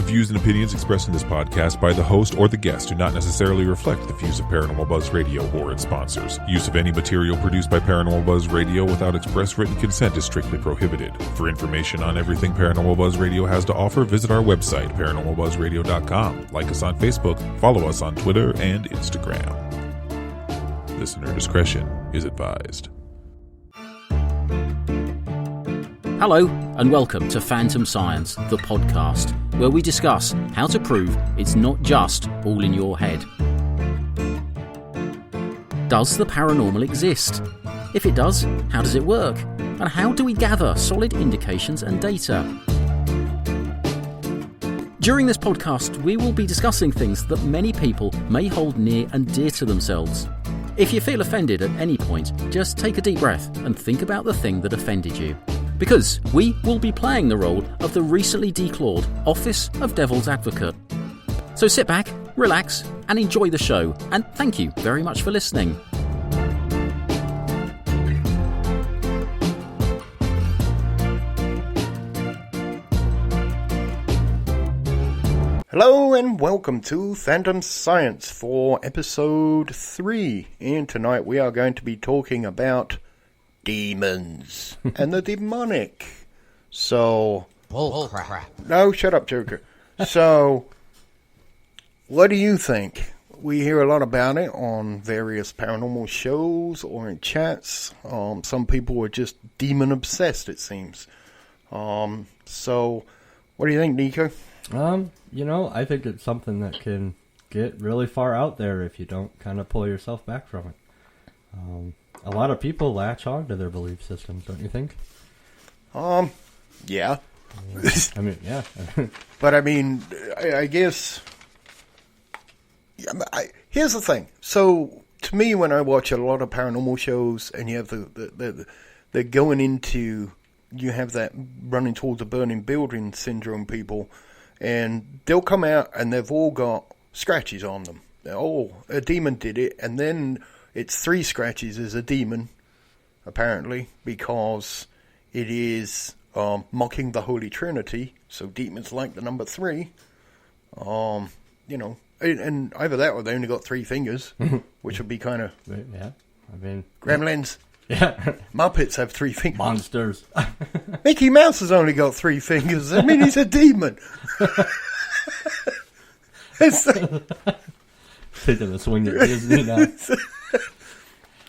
views and opinions expressed in this podcast by the host or the guest do not necessarily reflect the views of Paranormal Buzz Radio or its sponsors. Use of any material produced by Paranormal Buzz Radio without express written consent is strictly prohibited. For information on everything Paranormal Buzz Radio has to offer, visit our website, paranormalbuzzradio.com. Like us on Facebook, follow us on Twitter and Instagram. Listener discretion is advised. Hello, and welcome to Phantom Science, the podcast, where we discuss how to prove it's not just all in your head. Does the paranormal exist? If it does, how does it work? And how do we gather solid indications and data? During this podcast, we will be discussing things that many people may hold near and dear to themselves. If you feel offended at any point, just take a deep breath and think about the thing that offended you. Because we will be playing the role of the recently declawed Office of Devil's Advocate. So sit back, relax, and enjoy the show, and thank you very much for listening. Hello and welcome to Phantom Science for episode 3. And tonight we are going to be talking about demons and the demonic. So... Bullcrap. No, shut up, Joker. So, what do you think? We hear a lot about it on various paranormal shows or in chats. Some people are just demon obsessed, it seems. So, what do you think, Nico? I think it's something that can get really far out there if you don't kind of pull yourself back from it. A lot of people latch on to their belief systems, don't you think? Yeah. Yeah. But I guess... here's the thing. So, to me, when I watch a lot of paranormal shows, and you have they're going into... You have that running towards a burning building syndrome people, and they'll come out and they've all got scratches on them. Oh, a demon did it, and then it's 3 scratches as a demon, apparently, because it is mocking the Holy Trinity, so demons like the number 3. And either that or they only got 3 fingers, which would be kind of... Yeah, Gremlins. Yeah. Muppets have 3 fingers. Monsters. Mickey Mouse has only got 3 fingers. I mean, he's a demon. Taking the swing at Disney now.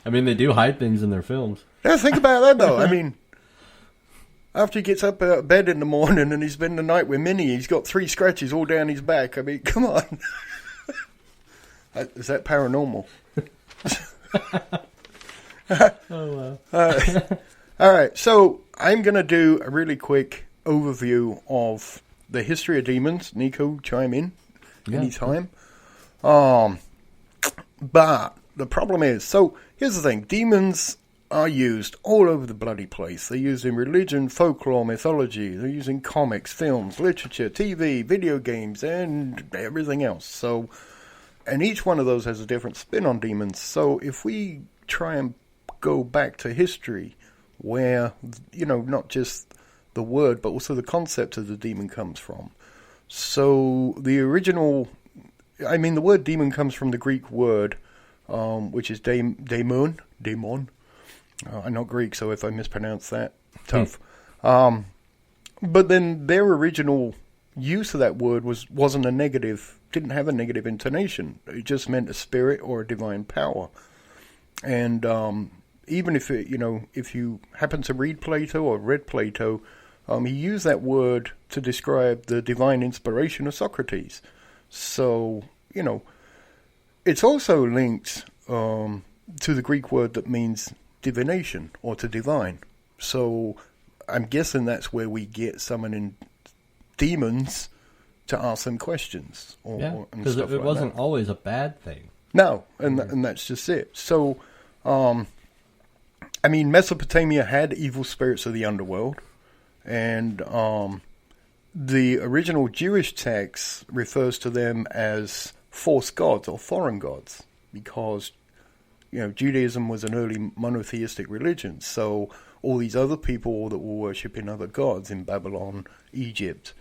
They do hide things in their films. Now think about that, though. After he gets up out of bed in the morning and he's spent the night with Minnie, he's got 3 scratches all down his back. Come on. Is that paranormal? Oh, wow. All right, so I'm going to do a really quick overview of the history of demons. Nico, chime in anytime. But the problem is, so here's the thing. Demons are used all over the bloody place. They're used in religion, folklore, mythology. They're used in comics, films, literature, TV, video games, and everything else. So, and each one of those has a different spin on demons. So if we try and go back to history where, not just the word, but also the concept of the demon comes from. So the original, the word demon comes from the Greek word, which is daemon. I'm not Greek, so if I mispronounce that, tough. But then their original use of that word wasn't a negative, didn't have a negative intonation. It just meant a spirit or a divine power. And even if if you happen to read Plato or read Plato, he used that word to describe the divine inspiration of Socrates. So, it's also linked to the Greek word that means divination or to divine. So I'm guessing that's where we get summoning demons to ask them questions. Because it wasn't always a bad thing. No, and that's just it. So, Mesopotamia had evil spirits of the underworld, and the original Jewish text refers to them as false gods or foreign gods, because Judaism was an early monotheistic religion. So all these other people that were worshipping other gods in Babylon, Egypt,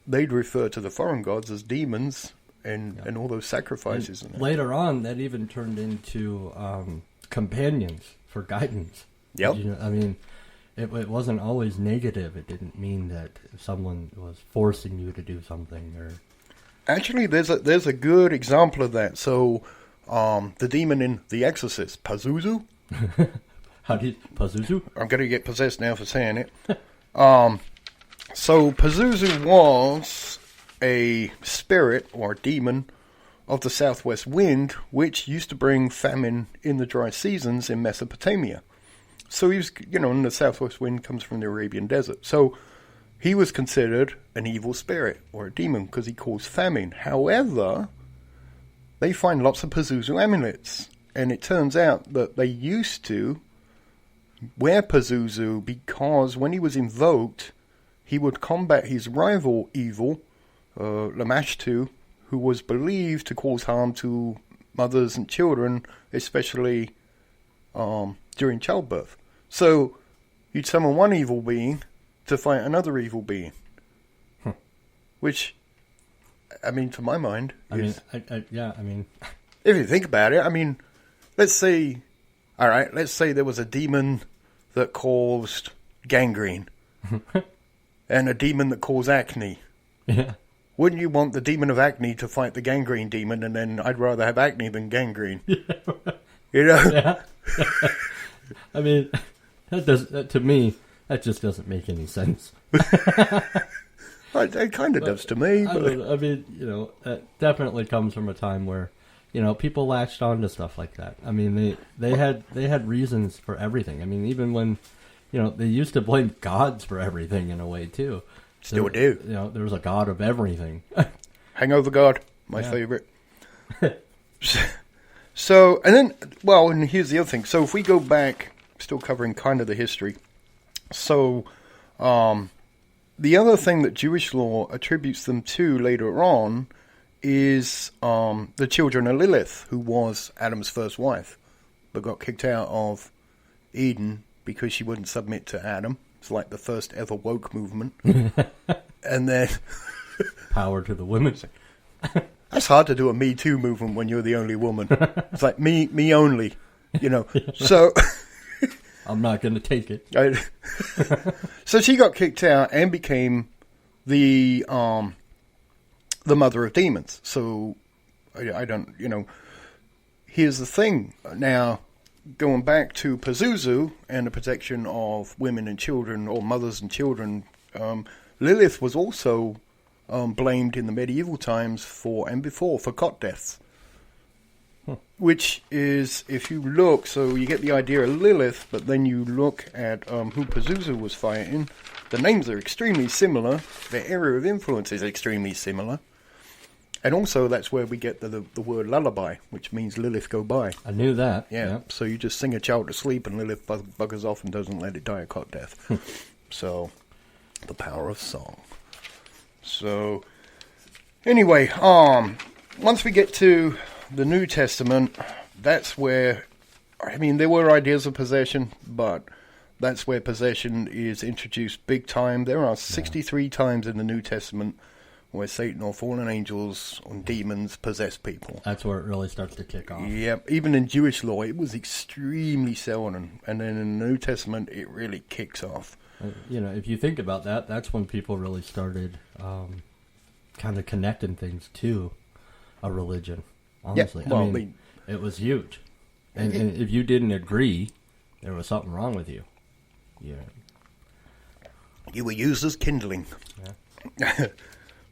they'd refer to the foreign gods as demons and all those sacrifices. And later on, that even turned into companions for guidance. Yep. I mean, it wasn't always negative. It didn't mean that someone was forcing you to do something. Or actually, there's a good example of that. So, the demon in The Exorcist, Pazuzu. Pazuzu? I'm going to get possessed now for saying it. So Pazuzu was a spirit or demon of the southwest wind, which used to bring famine in the dry seasons in Mesopotamia. So he was, and the southwest wind comes from the Arabian desert. So he was considered an evil spirit or a demon because he caused famine. However, they find lots of Pazuzu amulets, and it turns out that they used to wear Pazuzu because when he was invoked, he would combat his rival evil, Lamashtu, who was believed to cause harm to mothers and children, especially during childbirth. So you'd summon one evil being to fight another evil being. Which, I mean, to my mind, if you think about it, let's say there was a demon that caused gangrene and a demon that caused acne. Yeah. Wouldn't you want the demon of acne to fight the gangrene demon, and then I'd rather have acne than gangrene? Yeah. Yeah. I mean, to me, that just doesn't make any sense. It kind of does to me. But It definitely comes from a time where, people latched on to stuff like that. I mean, they had reasons for everything. I mean, even when, they used to blame gods for everything in a way too. Still do. There was a god of everything. Hangover god, my favorite. So, and here's the other thing. So if we go back, still covering kind of the history. So, the other thing that Jewish law attributes them to later on is the children of Lilith, who was Adam's first wife, but got kicked out of Eden because she wouldn't submit to Adam. It's like the first ever woke movement. And then power to the women. That's hard to do a Me Too movement when you're the only woman. It's like me only, So I'm not going to take it. So she got kicked out and became the mother of demons. So I don't, here's the thing. Now, going back to Pazuzu and the protection of women and children, or mothers and children, Lilith was also blamed in the medieval times for cot deaths. Which is, if you look, so you get the idea of Lilith, but then you look at who Pazuzu was fighting, the names are extremely similar, their area of influence is extremely similar, and also that's where we get the word lullaby, which means Lilith go by. I knew that. Yeah, so you just sing a child to sleep and Lilith buggers off and doesn't let it die a cot death. So, the power of song. So, anyway, once we get to the New Testament, that's where, there were ideas of possession, but that's where possession is introduced big time. There are 63 times in the New Testament where Satan or fallen angels or demons possess people. That's where it really starts to kick off. Yep, even in Jewish law, it was extremely seldom, and then in the New Testament, it really kicks off. If you think about that, that's when people really started kind of connecting things to a religion. Honestly, yeah, it was huge, and if you didn't agree, there was something wrong with you. Yeah, you were used as kindling. Yeah.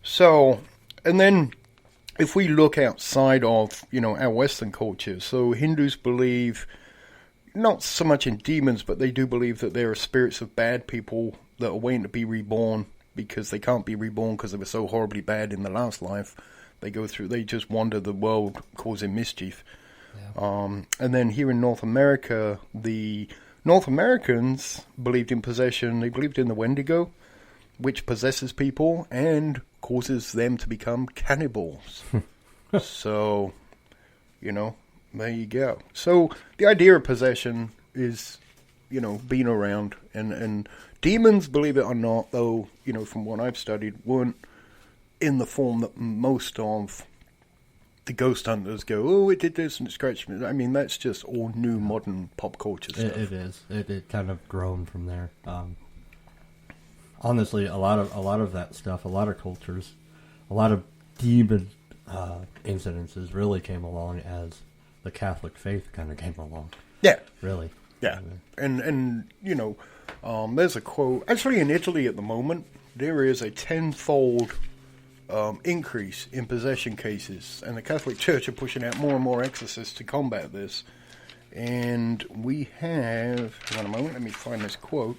So, and then if we look outside of our Western culture, so Hindus believe not so much in demons, but they do believe that there are spirits of bad people that are waiting to be reborn because they can't be reborn because they were so horribly bad in the last life. They just wander the world causing mischief. Yeah. And then here in North America, the North Americans believed in possession. They believed in the Wendigo, which possesses people and causes them to become cannibals. So, there you go. So the idea of possession is, being around. And demons, believe it or not, though, from what I've studied, weren't in the form that most of the ghost hunters go, oh, it did this and it scratched me. I mean, that's just all new modern pop culture stuff. It is. It kind of grown from there. Honestly, a lot of that stuff, a lot of cultures, a lot of demon incidences really came along as the Catholic faith kind of came along. Yeah. Really. Yeah. And you know, there's a quote. Actually, in Italy at the moment, there is a tenfold increase in possession cases, and the Catholic Church are pushing out more and more exorcists to combat this. And we have, hang on a moment, let me find this quote.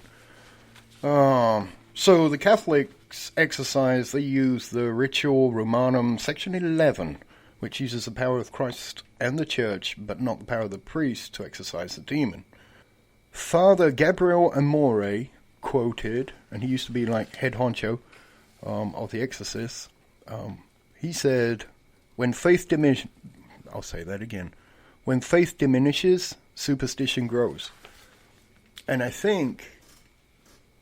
So the Catholics exorcise, they use the Ritual Romanum, section 11, which uses the power of Christ and the Church, but not the power of the priest to exorcise the demon. Father Gabriel Amore quoted, and he used to be like head honcho of the exorcists, he said, when faith diminishes, I'll say that again, when faith diminishes, superstition grows. And I think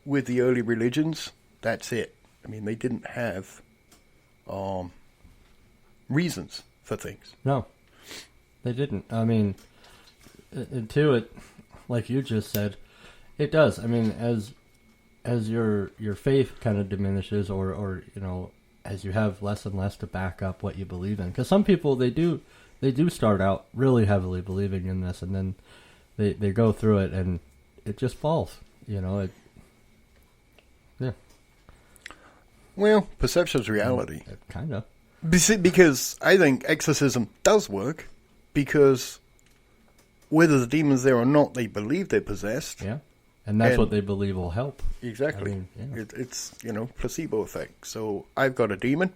with the early religions, that's it. I mean, they didn't have reasons for things. No, they didn't. I mean, to it, like you just said, it does. I mean, as your faith kind of diminishes, or you know, as you have less and less to back up what you believe in, because some people they do start out really heavily believing in this, and then they go through it and it just falls. You know, yeah. Well, perception's reality. Kind of. Because I think exorcism does work, because whether the demon's there or not, they believe they're possessed. Yeah. And that's what they believe will help. Exactly. I mean, yeah. It's, you know, placebo effect. So I've got a demon,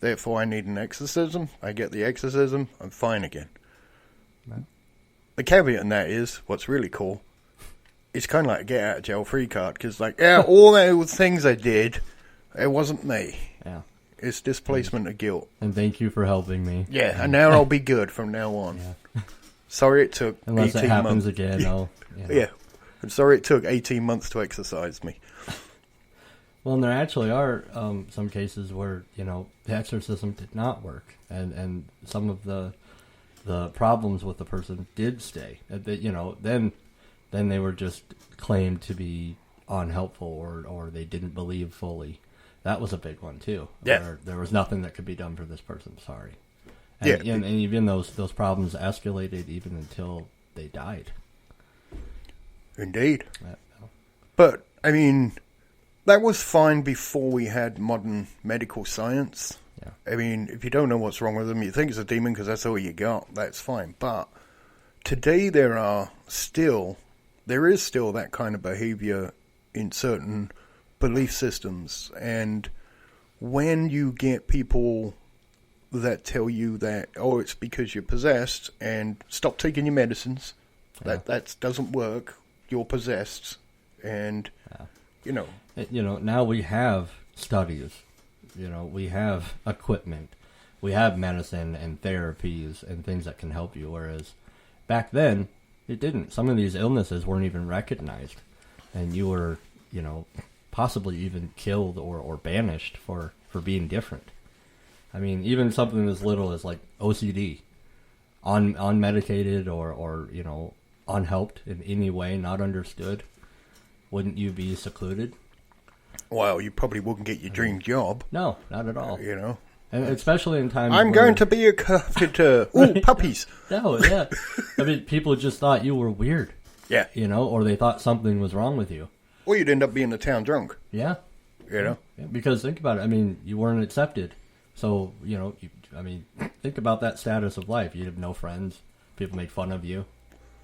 therefore I need an exorcism. I get the exorcism, I'm fine again. Right. The caveat in that is, what's really cool, it's kind of like a get out of jail free card, because like, yeah, all those things I did, it wasn't me. Yeah. It's displacement of guilt. And thank you for helping me. Yeah, and now I'll be good from now on. Yeah. Sorry it took Unless 18 it happens months. again, I'll... You know. Yeah. I'm sorry it took 18 months to exorcise me. Well, and there actually are some cases where, you know, the exorcism did not work, and some of the problems with the person did stay. That, you know, then they were just claimed to be unhelpful, or they didn't believe fully. That was a big one too. Yeah. Where there was nothing that could be done for this person. Sorry. And, Yeah. and even those problems escalated even until they died. Indeed. Yeah. But, I mean, that was fine before we had modern medical science. Yeah. I mean, if you don't know what's wrong with them, you think it's a demon because that's all you got, that's fine. But today there is still that kind of behavior in certain belief systems. And when you get people that tell you that, oh, it's because you're possessed and stop taking your medicines, that doesn't work, you're possessed, and, you know. Now we have studies, we have equipment, we have medicine and therapies and things that can help you, whereas back then, it didn't. Some of these illnesses weren't even recognized, and you were, possibly even killed or banished for being different. I mean, even something as little as like OCD, unmedicated or unhelped in any way, not understood, wouldn't you be secluded? Well, you probably wouldn't get your dream job. No, not at all. And especially in times I'm going to be a carpenter. Ooh, puppies. No, yeah. I mean, people just thought you were weird. Yeah. Or they thought something was wrong with you. Or you'd end up being the town drunk. Yeah. Yeah, because think about it. I mean, you weren't accepted. So, think about that status of life. You have no friends. People make fun of you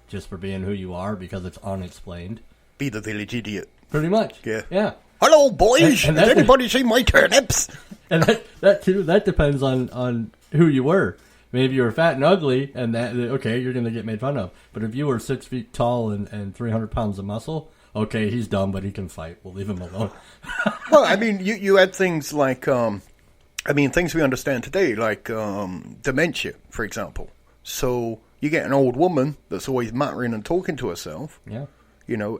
just for being who you are because it's unexplained. Be the village idiot. Pretty much. Yeah. Yeah. Hello, boys. And Has anybody seen my turnips? And that depends on who you were. Maybe you were fat and ugly, and you're going to get made fun of. But if you were 6 feet tall and 300 pounds of muscle, okay, he's dumb, but he can fight. We'll leave him alone. Well, I mean, you had things like, things we understand today, like dementia, for example. So you get an old woman that's always muttering and talking to herself. Yeah.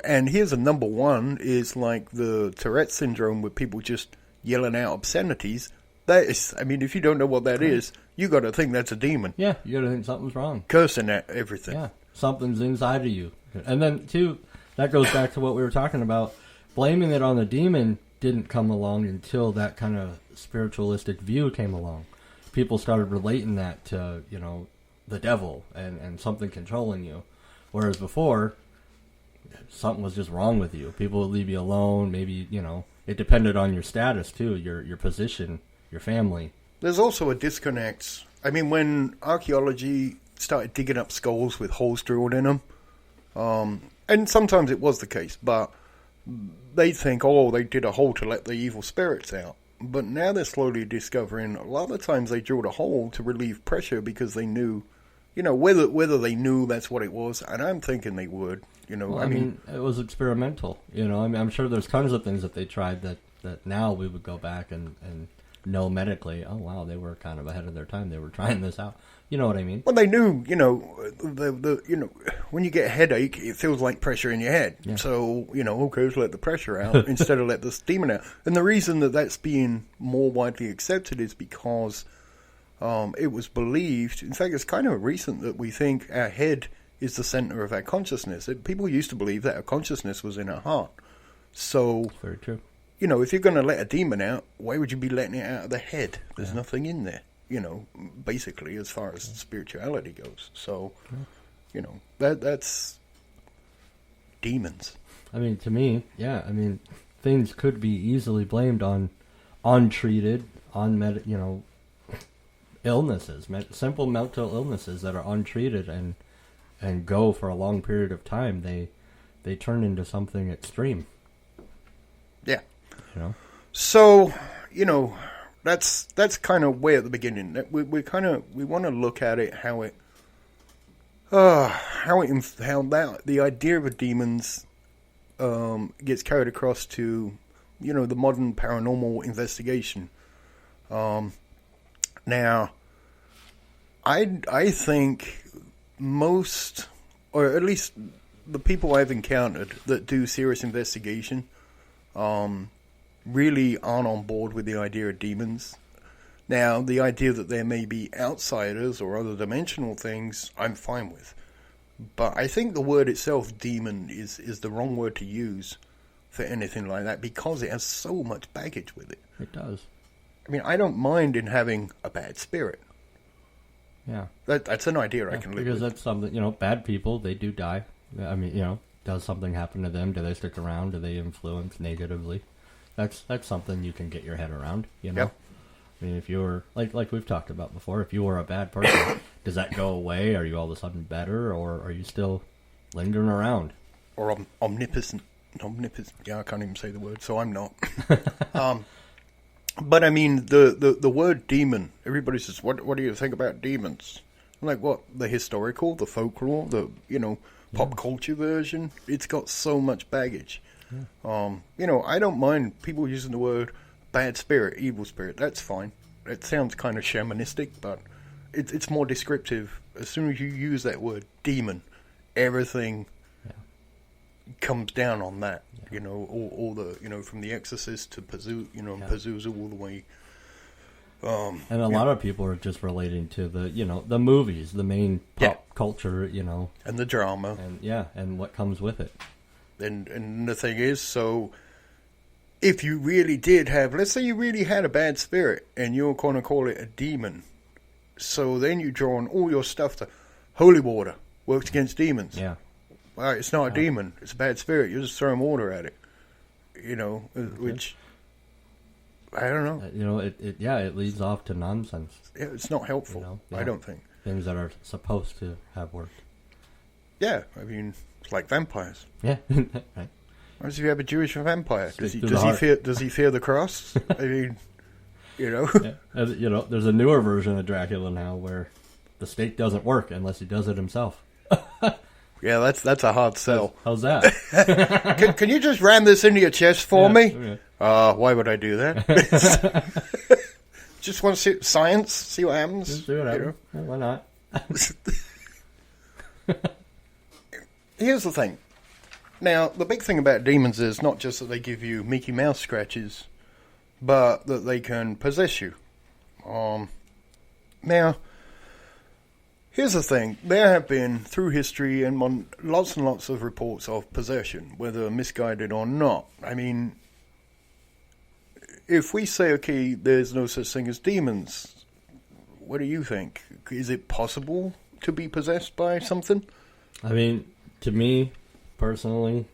And here's a number one is like the Tourette syndrome, with people just yelling out obscenities That is, I mean, if you don't know what that is, you got to think that's a demon. Yeah, you got to think something's wrong. Cursing at everything. Yeah, something's inside of you. And then, too, that goes back to what we were talking about. Blaming it on the demon didn't come along until that kind of spiritualistic view came along. People started relating that to, the devil and something controlling you. Whereas before, something was just wrong with you. People would leave you alone. Maybe, it depended on your status, too, your position, your family. There's also a disconnect. I mean, when archaeology started digging up skulls with holes drilled in them, and sometimes it was the case, but they think, they did a hole to let the evil spirits out. But now they're slowly discovering a lot of the times they drilled a hole to relieve pressure because they knew, whether they knew that's what it was, and I'm thinking they would. Well, I mean, it was experimental. I'm sure there's tons of things that they tried that now we would go back and know medically. Oh wow, they were kind of ahead of their time. They were trying this out. You know what I mean? Well, they knew. When you get a headache, it feels like pressure in your head. Yeah. So okay, let's let the pressure out instead of let the demon out. And the reason that that's being more widely accepted is because it was believed. In fact, it's kind of recent that we think our head is the center of our consciousness. People used to believe that our consciousness was in our heart. So, very true. If you're going to let a demon out, why would you be letting it out of the head? There's nothing in there, basically, as far as spirituality goes. So, that's demons. I mean, to me, things could be easily blamed on untreated, illnesses, simple mental illnesses that are untreated and go for a long period of time. They turn into something extreme. Yeah. So, that's kind of way at the beginning. We want to look at it how the idea of a demon's gets carried across to the modern paranormal investigation. Now, I think most, or at least the people I've encountered that do serious investigation, really aren't on board with the idea of demons. Now, the idea that there may be outsiders or other dimensional things, I'm fine with. But I think the word itself, demon, is the wrong word to use for anything like that because it has so much baggage with it. It does. I mean, I don't mind in having a bad spirit. Yeah. That's an idea I can live with. Because that's something, bad people, they do die. I mean, does something happen to them? Do they stick around? Do they influence negatively? That's something you can get your head around, Yep. I mean, if you're, like we've talked about before, if you were a bad person, does that go away? Are you all of a sudden better? Or are you still lingering around? Or omnipotent. Yeah, I can't even say the word, so I'm not. But I mean, the word demon, everybody says, what do you think about demons? I'm like, what? The historical, the folklore, the, pop culture version? It's got so much baggage. Yeah. I don't mind people using the word bad spirit, evil spirit. That's fine. It sounds kind of shamanistic, but it's more descriptive. As soon as you use that word demon, everything comes down on that. Yeah. All the, from The Exorcist to Pazuzu all the way. And a lot of people are just relating to the movies, the main pop culture, and the drama, and what comes with it. And the thing is, so if you really did have, let's say you really had a bad spirit, and you're going to call it a demon, so then you draw on all your stuff to holy water works against demons. Yeah. Well, it's not a demon; it's a bad spirit. You're just throwing water at it, which. I don't know. It leads off to nonsense. Yeah, it's not helpful. I don't think. Things that are supposed to have worked. Yeah, I mean, it's like vampires. Yeah, right. What if you have a Jewish vampire? Does he fear the cross? I mean, Yeah. There's a newer version of Dracula now where the stake doesn't work unless he does it himself. Yeah, that's a hard sell. How's that? Can you just ram this into your chest for me? Okay. Why would I do that? Just want to see science, see what happens. Just do it. Yeah, why not? Here's the thing. Now, the big thing about demons is not just that they give you Mickey Mouse scratches, but that they can possess you. Now, here's the thing. There have been, through history, and lots of reports of possession, whether misguided or not. I mean, if we say, okay, there's no such thing as demons, what do you think? Is it possible to be possessed by something? I mean, to me, personally,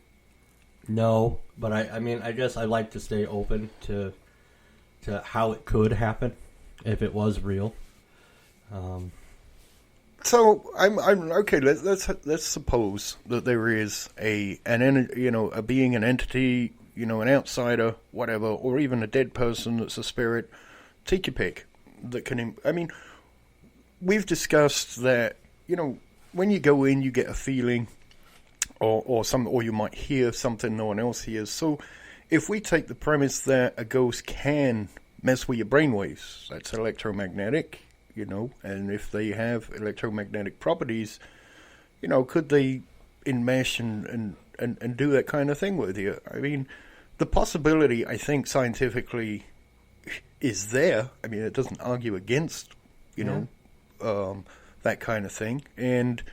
no. But I guess I like to stay open to how it could happen if it was real. So I'm okay. Let's suppose that there is a being, an entity, an outsider, whatever, or even a dead person that's a spirit. Take your pick. That can. I mean, we've discussed that. When you go in, you get a feeling, or you might hear something no one else hears. So, if we take the premise that a ghost can mess with your brainwaves, that's electromagnetic. And if they have electromagnetic properties, could they enmesh and do that kind of thing with you? I mean, the possibility, I think, scientifically is there. I mean, it doesn't argue against, that kind of thing. And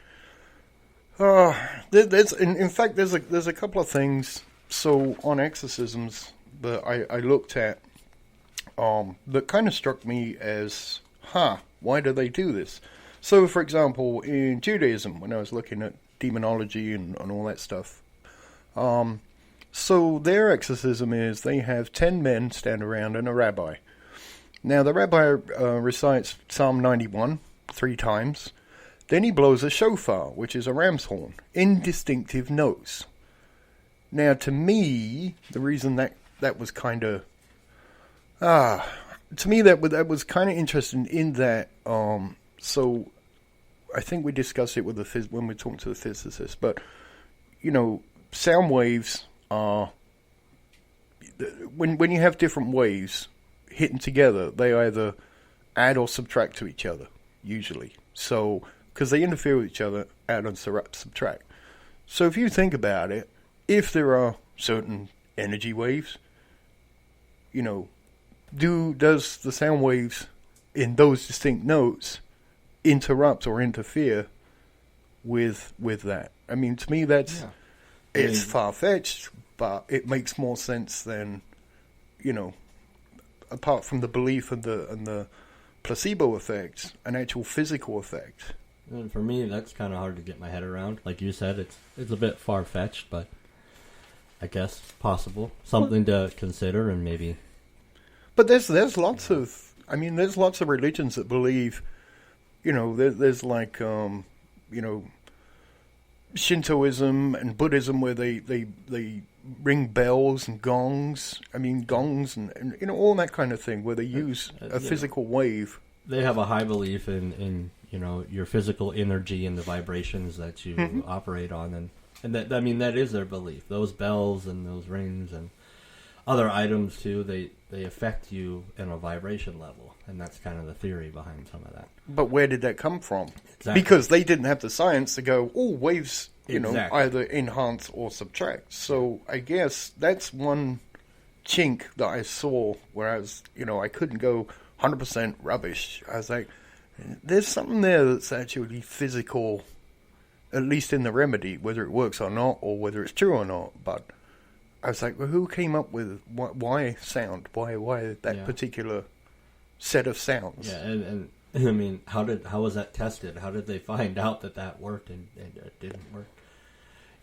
there's a couple of things. So on exorcisms that I looked at that kind of struck me as, why do they do this? So, for example, in Judaism, when I was looking at demonology and all that stuff, so their exorcism is they have 10 men stand around and a rabbi. Now, the rabbi recites Psalm 91 3 times. Then he blows a shofar, which is a ram's horn, in distinctive notes. Now, to me, the reason that was kind of... to me, that was kind of interesting in that... so, I think we discussed it with when we talked to the physicist, but, sound waves are... When you have different waves hitting together, they either add or subtract to each other, usually. So, because they interfere with each other, add and subtract. So if you think about it, if there are certain energy waves, does the sound waves in those distinct notes interrupt or interfere with that? I mean, to me, it's far-fetched, but it makes more sense than, apart from the belief and the placebo effect, an actual physical effect. And for me, that's kind of hard to get my head around. Like you said, it's a bit far-fetched, but I guess possible. Something to consider and maybe... But there's lots of... there's lots of religions that believe, there's like, Shintoism and Buddhism where they ring bells and gongs. Gongs and all that kind of thing where they use a physical wave. They have a high belief in your physical energy and the vibrations that you operate on, and that is their belief. Those bells and those rings and other items too, they affect you in a vibration level, and that's kind of the theory behind some of that. But where did that come from? Exactly. Because they didn't have the science to go, waves, either enhance or subtract. So I guess that's one chink that I saw where I was, I couldn't go 100% rubbish. I was like, there's something there that's actually physical, at least in the remedy, whether it works or not, or whether it's true or not. But I was like, well, who came up with why sound? Why that particular set of sounds? Yeah, and how was that tested? How did they find out that worked and it didn't work?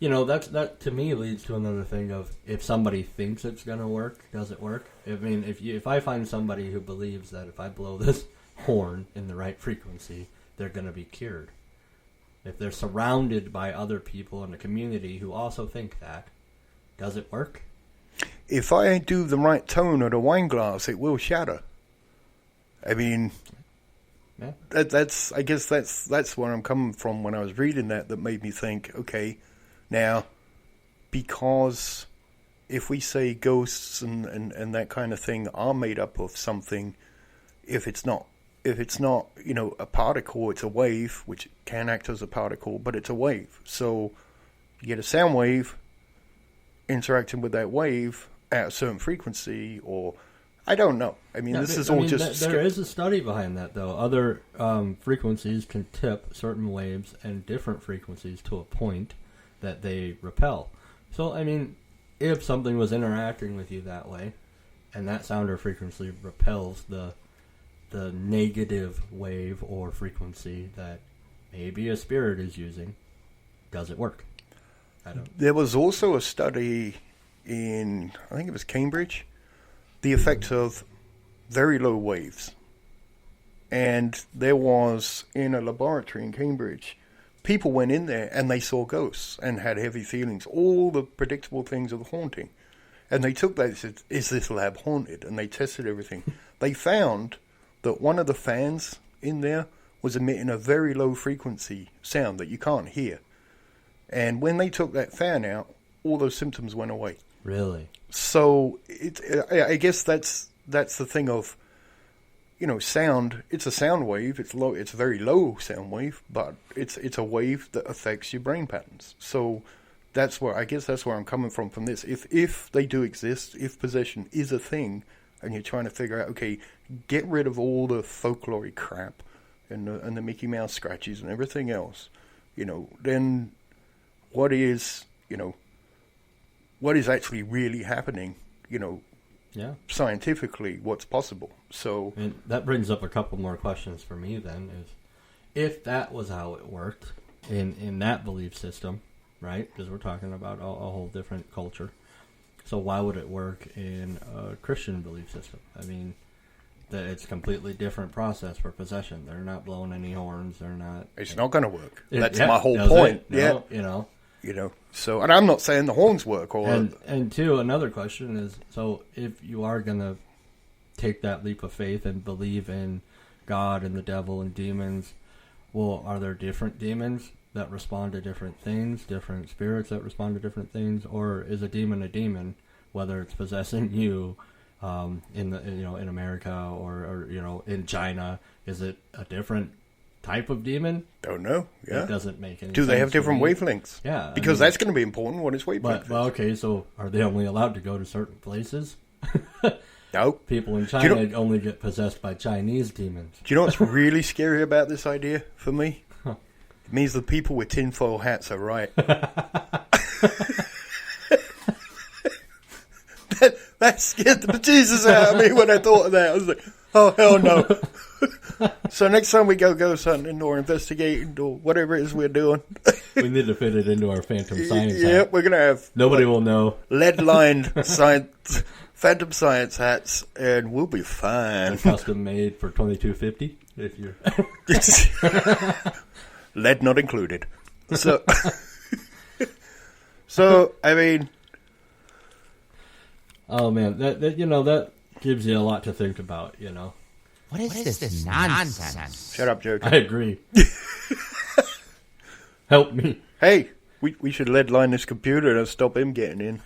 That to me leads to another thing of, if somebody thinks it's gonna work, does it work? If I find somebody who believes that if I blow this horn in the right frequency, they're gonna be cured. If they're surrounded by other people in the community who also think that, does it work? If I do the right tone at a wine glass, it will shatter. That's where I'm coming from when I was reading that made me think, okay, now, because if we say ghosts and that kind of thing are made up of something, if it's not, a particle, it's a wave, which can act as a particle, but it's a wave. So you get a sound wave interacting with that wave at a certain frequency, or I don't know. I mean, this is all just... There is a study behind that, though. Other frequencies can tip certain waves and different frequencies to a point that they repel. So, I mean, if something was interacting with you that way, and that sound or frequency repels the negative wave or frequency that maybe a spirit is using, does it work? I don't. There was also a study in, I think it was Cambridge, the effect of very low waves. And there was, in a laboratory in Cambridge, people went in there and they saw ghosts and had heavy feelings, all the predictable things of haunting. And they took that and said, is this lab haunted? And they tested everything. They found that one of the fans in there was emitting a very low frequency sound that you can't hear. And when they took that fan out, all those symptoms went away. Really? So I guess that's the thing of, sound. It's a sound wave. It's low. It's a very low sound wave, but it's a wave that affects your brain patterns. So that's where I'm coming from this. If they do exist, if possession is a thing, and you're trying to figure out, okay, get rid of all the folklore crap and the Mickey Mouse scratches and everything else, then what is actually really happening, scientifically, what's possible. So, and that brings up a couple more questions for me then, is if that was how it worked in that belief system, right? Because we're talking about a whole different culture. So why would it work in a Christian belief system? I mean, that it's a completely different process for possession. They're not blowing any horns. They're not. It's not going to work. That's my whole point. So, and I'm not saying the horns work. And two, another question is, so if you are going to take that leap of faith and believe in God and the devil and demons, well, are there different demons that respond to different things, different spirits that respond to different things, or is a demon, whether it's possessing you in America or in China? Is it a different type of demon? Don't know. Yeah, it doesn't make any sense. Do they have different wavelengths? Yeah, because that's going to be important. What is wavelength? Well, okay, so are they only allowed to go to certain places? No. People in China only get possessed by Chinese demons. Do you know what's really scary about this idea for me? It means the people with tinfoil hats are right. That scared the bejesus out of me when I thought of that. I was like, oh, hell no. So next time we go ghost hunting or investigating or whatever it is we're doing. We need to fit it into our Phantom Science hat. Yep, we're going to have... Nobody will know. Lead-lined Phantom Science hats, and we'll be fine. Custom made for $22.50 if you're... Lead not included. So I mean... Oh, man, that gives you a lot to think about, What is this nonsense? Shut up, Joker. I agree. Help me. Hey, we should lead line this computer and stop him getting in.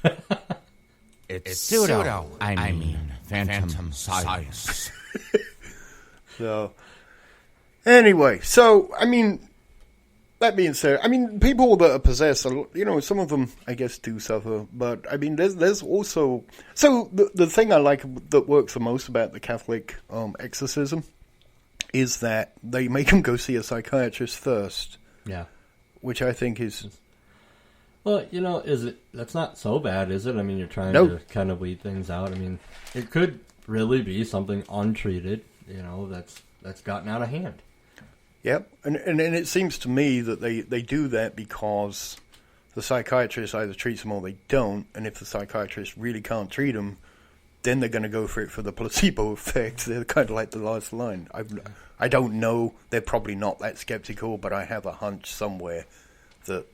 It's pseudo. I mean, Phantom Science. So, anyway, I mean, that being said, I mean, people that are possessed, some of them, I guess, do suffer. But, I mean, there's also... So, the thing I like that works the most about the Catholic exorcism is that they make them go see a psychiatrist first. Yeah. Which I think is... Well, that's not so bad, is it? I mean, you're trying to kind of weed things out. I mean, it could really be something untreated, that's gotten out of hand. Yep, and it seems to me that they do that because the psychiatrist either treats them or they don't, and if the psychiatrist really can't treat them, then they're going to go for it for the placebo effect. They're kind of like the last line. I don't know. They're probably not that skeptical, but I have a hunch somewhere that,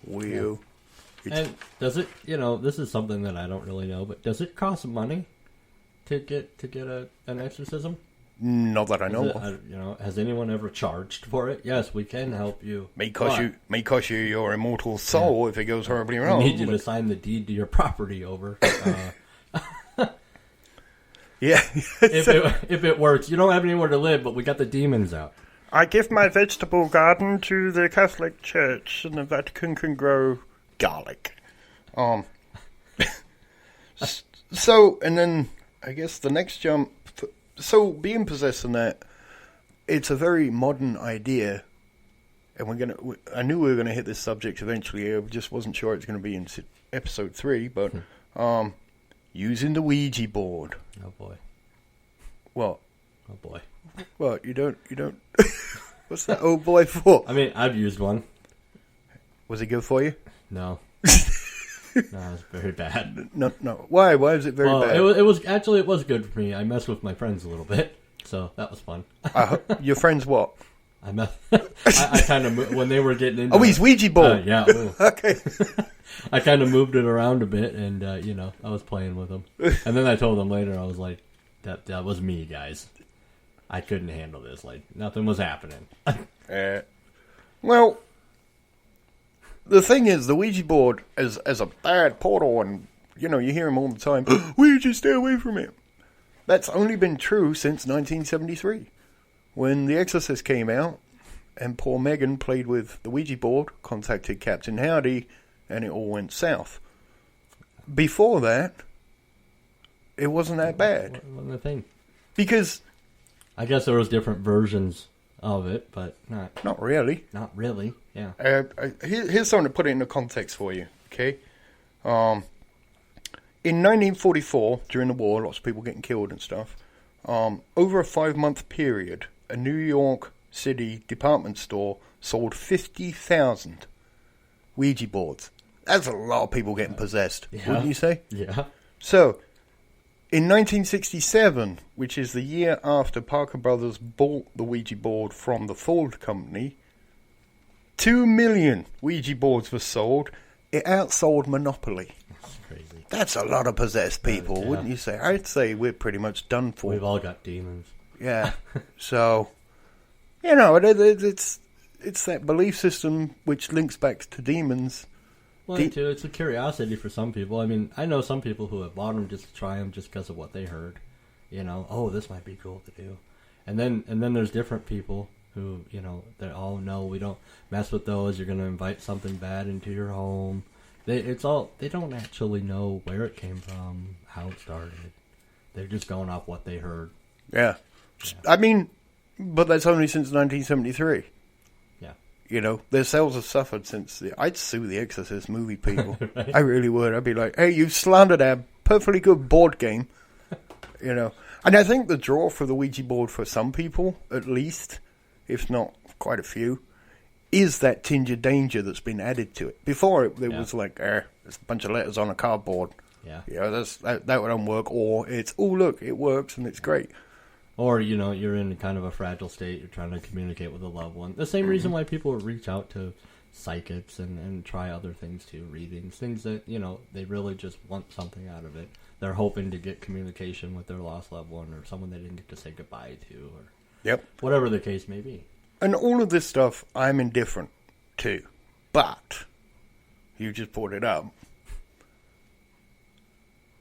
will. Yeah. And does it, this is something that I don't really know, but does it cost money to get an exorcism? Not that I know of. Has anyone ever charged for it? Yes, we can help you. May cost you your immortal soul if it goes horribly wrong. We need you to sign the deed to your property over. Yeah. if it works, you don't have anywhere to live, but we got the demons out. I give my vegetable garden to the Catholic Church, and the Vatican can grow garlic. So, and then I guess the next jump... So, being possessed and that, it's a very modern idea. And I knew we were going to hit this subject eventually. I just wasn't sure it's going to be in episode 3, but using the Ouija board. Oh boy. What? Oh boy. What? You don't... What's that oh boy for? I mean, I've used one. Was it good for you? No. No, it was very bad. No. Why? Why is it very bad? It was good for me. I messed with my friends a little bit, so that was fun. Your friends what? I kind of when they were getting into. Oh, he's Ouija board. Yeah. Okay. I kind of moved it around a bit, and I was playing with them. And then I told them later, I was like, "That was me, guys. I couldn't handle this. Like nothing was happening." Well. The thing is, the Ouija board as a bad portal, and, you hear him all the time, Ouija, stay away from it. That's only been true since 1973, when The Exorcist came out, and poor Megan played with the Ouija board, contacted Captain Howdy, and it all went south. Before that, it wasn't that bad. It wasn't a thing. Because... I guess there was different versions of it, but not really. Not really, yeah. Here's something to put it into context for you, okay? In 1944, during the war, lots of people getting killed and stuff, over a 5-month period, a New York City department store sold 50,000 Ouija boards. That's a lot of people getting possessed, wouldn't you say? Yeah. So, in 1967, which is the year after Parker Brothers bought the Ouija board from the Ford Company, 2 million Ouija boards were sold. It outsold Monopoly. That's crazy. That's a lot of possessed people, wouldn't you say? I'd say we're pretty much done for. We've all got demons. Yeah. So, it's that belief system which links back to demons. Well, too, it's a curiosity for some people. I mean, I know some people who have bought them just to try them just because of what they heard. Oh, this might be cool to do. And then there's different people who, they're, oh, no, we don't mess with those. You're going to invite something bad into your home. They don't actually know where it came from, how it started. They're just going off what they heard. Yeah. I mean, but that's only since 1973. Their sales have suffered since... I'd sue the Exorcist movie people. Right? I really would. I'd be like, hey, you slandered our perfectly good board game. And I think the draw for the Ouija board for some people, at least, if not quite a few, is that tinge of danger that's been added to it. Before, it was like, there's a bunch of letters on a cardboard. Yeah. That don't work. Or it's, oh, look, it works and it's great. Or, you're in kind of a fragile state. You're trying to communicate with a loved one. The same reason why people reach out to psychics and try other things too. Readings. Things that, they really just want something out of it. They're hoping to get communication with their lost loved one or someone they didn't get to say goodbye to. Or whatever the case may be. And all of this stuff I'm indifferent to. But, you just brought it up.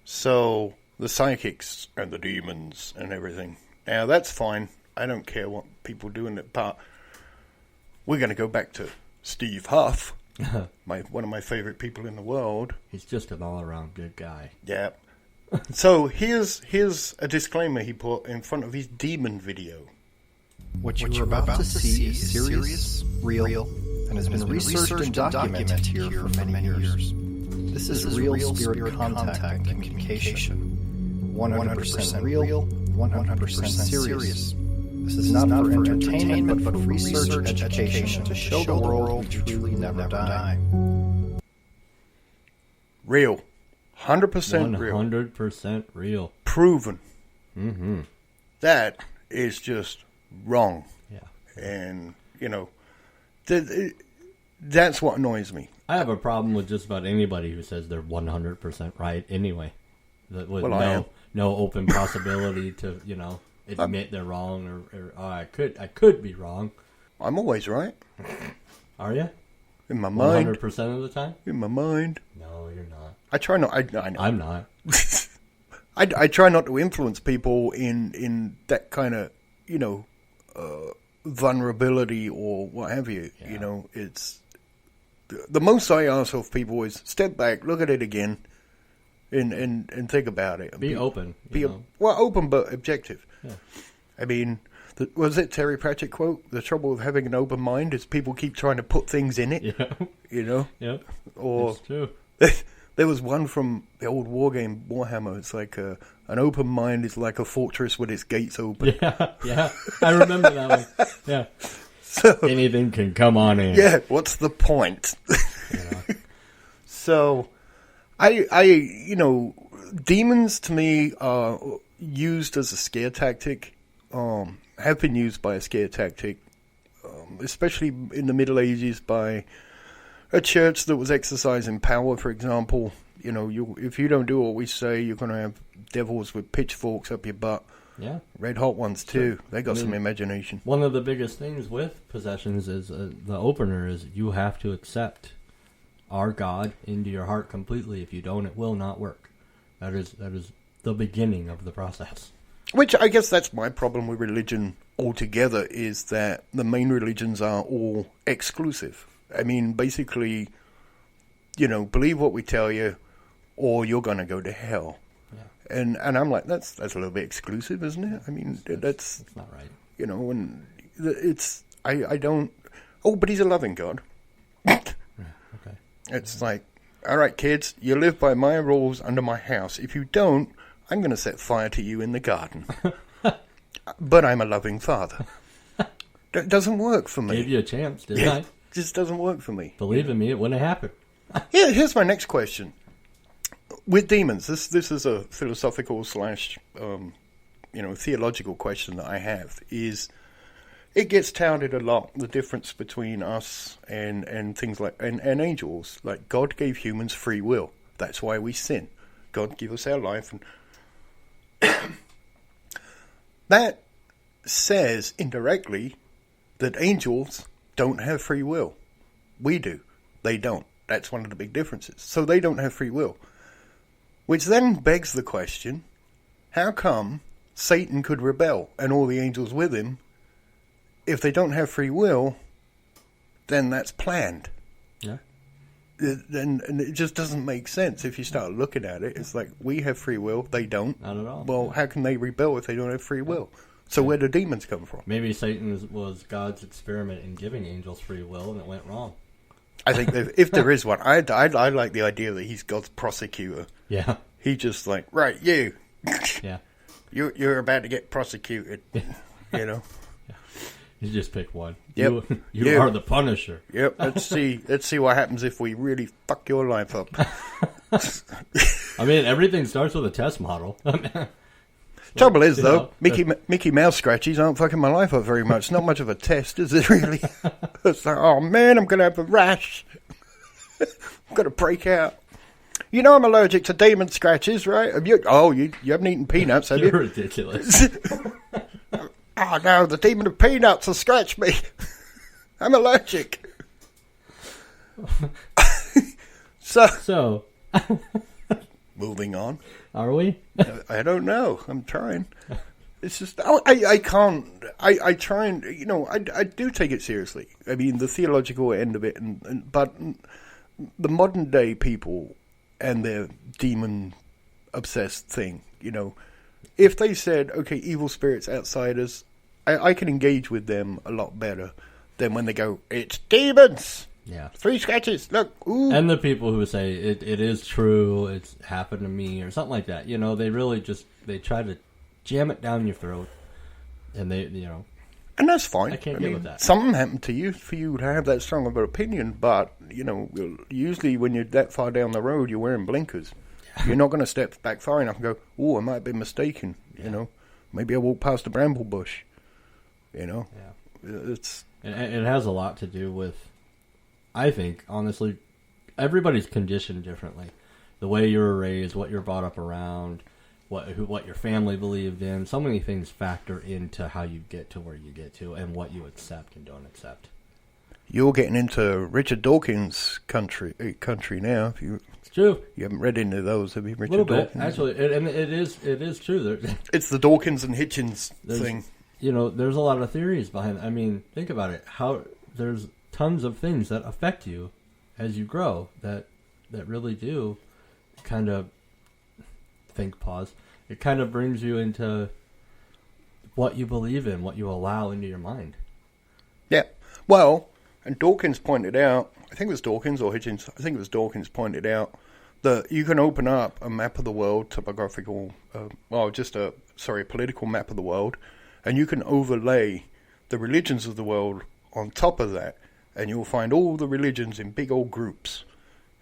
So, the psychics and the demons and everything... Now, that's fine. I don't care what people do in it, but we're going to go back to Steve Huff, one of my favorite people in the world. He's just an all-around good guy. Yeah. So, here's a disclaimer he put in front of his demon video. What you're about to see is serious, real, and has been researched and documented here for many years. This is real spirit contact and communication. 100% real, 100% serious. This is not for entertainment, but for research and education to show the world we truly never die. Real. 100% real. 100% real. Proven. Mm-hmm. That is just wrong. Yeah. And, that's what annoys me. I have a problem with just about anybody who says they're 100% right anyway. With no open possibility to, admit they're wrong or I could be wrong. I'm always right. Are you? In my mind. 100% of the time? In my mind. No, you're not. I try not. I'm not. I try not to influence people in that kind of, vulnerability or what have you. Yeah. It's the most I ask of people is step back, look at it again. and think about it. Be open. Well, open but objective. Yeah. I mean, was it Terry Pratchett quote? The trouble with having an open mind is people keep trying to put things in it. Yeah. You know? Yep. Or It's true. there was one from the old war game Warhammer. It's like an open mind is like a fortress with its gates open. Yeah. I remember that one. Yeah. So, anything can come on in. Yeah. What's the point? Yeah. So, demons to me are used as a scare tactic. Have been used by a scare tactic, especially in the Middle Ages by a church that was exercising power. For example, if you don't do what we say, you're going to have devils with pitchforks up your butt. Yeah. Red hot ones too. Sure. They got some imagination. One of the biggest things with possessions is the opener is you have to accept our God into your heart completely. If you don't, it will not work. That is the beginning of the process. Which I guess that's my problem with religion altogether, is that the main religions are all exclusive. I mean, basically, believe what we tell you, or you're going to go to hell. Yeah. And I'm like, that's a little bit exclusive, isn't it? I mean, that's not right. And it's I don't. Oh, but he's a loving God. Okay. It's like, all right, kids, you live by my rules under my house. If you don't, I'm going to set fire to you in the garden. But I'm a loving father. That doesn't work for me. Gave you a chance, didn't I? It just doesn't work for me. Believe in me, it wouldn't happen. Yeah, here's my next question. With demons, this is a philosophical / theological question that I have, is it gets touted a lot, the difference between us and things like, and angels. Like, God gave humans free will. That's why we sin. God give us our life. And that says indirectly that angels don't have free will. We do. They don't. That's one of the big differences. So they don't have free will. Which then begs the question, how come Satan could rebel and all the angels with him? If they don't have free will, then that's planned. Yeah. And it just doesn't make sense if you start looking at it. It's like, we have free will, they don't. Not at all. Well, how can they rebel if they don't have free will? So where do demons come from? Maybe Satan was God's experiment in giving angels free will, and it went wrong. I think that if there is one, I like the idea that he's God's prosecutor. Yeah. He just like, right, you. Yeah. You're about to get prosecuted. Yeah. You just pick one. Yep. You are the Punisher. Yep. Let's see what happens if we really fuck your life up. I mean, everything starts with a test model. Trouble is, though, Mickey Mouse scratches aren't fucking my life up very much. Not much of a test, is it really? It's like, oh man, I'm going to have a rash. I'm going to break out. You know I'm allergic to demon scratches, right? You haven't eaten peanuts, have you? You're ridiculous. Oh no, the demon of peanuts will scratch me. I'm allergic. So, moving on. Are we? I don't know. I'm trying. It's just I can't. I try and I do take it seriously. I mean, the theological end of it, but the modern day people and their demon obsessed thing. If they said, okay, evil spirits outside us, I can engage with them a lot better than when they go, it's demons. Yeah. 3 scratches. Look. Ooh. And the people who say it is true, it's happened to me, or something like that. They really they try to jam it down your throat. And and that's fine. I can't get with that. Something happened to you for you to have that strong of an opinion, but, usually when you're that far down the road, you're wearing blinkers. You're not going to step back far enough and go, oh, I might have been mistaken, Maybe I walked past a bramble bush, Yeah. It's... It has a lot to do with, I think, honestly, everybody's conditioned differently. The way you were raised, what you're brought up around, what your family believed in. So many things factor into how you get to where you get to and what you accept and don't accept. You're getting into Richard Dawkins' country now. It's true. You haven't read into those, have you, Richard? A little bit, Dawkins? actually, and it is true. It's the Dawkins and Hitchens thing. There's a lot of theories behind it. I mean, think about it. There's tons of things that affect you as you grow that really do kind of think pause. It kind of brings you into what you believe in, what you allow into your mind. Yeah. Well, and Dawkins pointed out, I think it was Dawkins or Hitchens, I think it was Dawkins pointed out that you can open up a map of the world, political map of the world, and you can overlay the religions of the world on top of that, and you'll find all the religions in big old groups.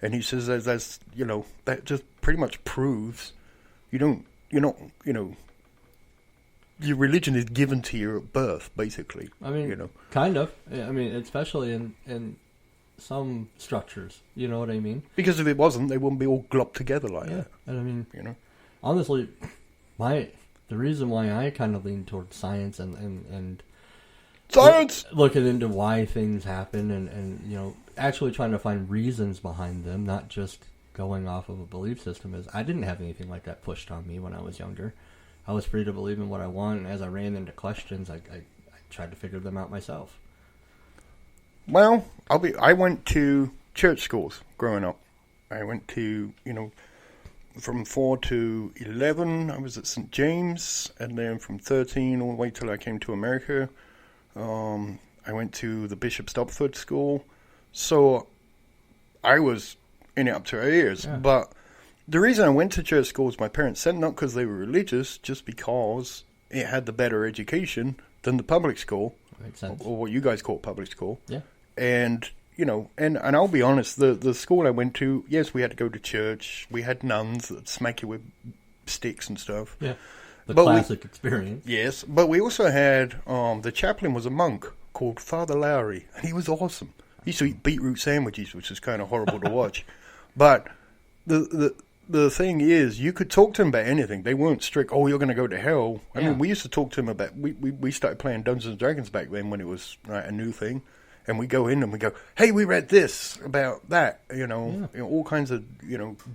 And he says that's that just pretty much proves you're not your religion is given to you at birth, basically. I mean, kind of. I mean, especially in some structures. You know what I mean? Because if it wasn't, they wouldn't be all glopped together like that. And I mean, honestly, the reason why I kind of lean towards science and science looking into why things happen and actually trying to find reasons behind them, not just going off of a belief system, is I didn't have anything like that pushed on me when I was younger. I was free to believe in what I want, and as I ran into questions, I tried to figure them out myself. Well, I went to church schools growing up. I went to, from 4 to 11, I was at St. James, and then from 13 all the way till I came to America, I went to the Bishop Stopford School. So I was in it up to our ears. Yeah. But the reason I went to church schools, my parents said, not because they were religious, just because it had the better education than the public school. Makes sense. Or what you guys call public school. Yeah. And, and I'll be honest, the school I went to, yes, we had to go to church. We had nuns that smack you with sticks and stuff. Yeah. The classic experience. Yes. But we also had, the chaplain was a monk called Father Lowry, and he was awesome. He used to eat beetroot sandwiches, which is kind of horrible to watch. But the thing is, you could talk to him about anything. They weren't strict, oh, you're going to go to hell. I mean, we used to talk to him about, we started playing Dungeons and Dragons back then when it was a new thing. And we go in and we go, hey, we read this about that, all kinds of,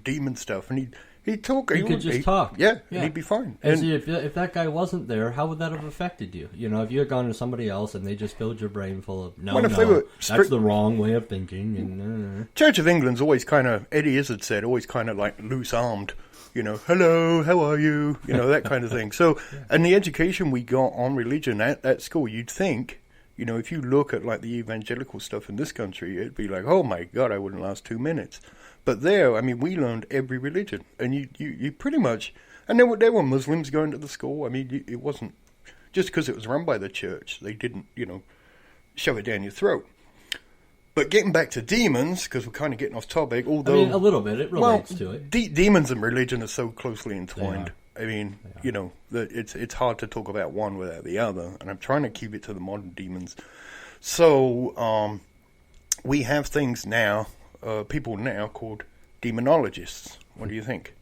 demon stuff. And he'd talk. He could just talk. Yeah, and he'd be fine. And see, if that guy wasn't there, how would that have affected you? If you had gone to somebody else and they just filled your brain full of, that's the wrong way of thinking. And Church of England's always kind of, Eddie Izzard said, always kind of like loose-armed. Hello, how are you? That kind of thing. So, and the education we got on religion at school, you'd think, if you look at like the evangelical stuff in this country, it'd be like, oh my God, I wouldn't last 2 minutes. But there, I mean, we learned every religion, and you pretty much, and there were Muslims going to the school. I mean, it wasn't just because it was run by the church. They didn't, shove it down your throat. But getting back to demons, because we're kind of getting off topic, although... I mean, a little bit, it relates to it. Demons and religion are so closely entwined. I mean, it's hard to talk about one without the other, and I'm trying to keep it to the modern demons. So, we have things now, people now called demonologists. What do you think?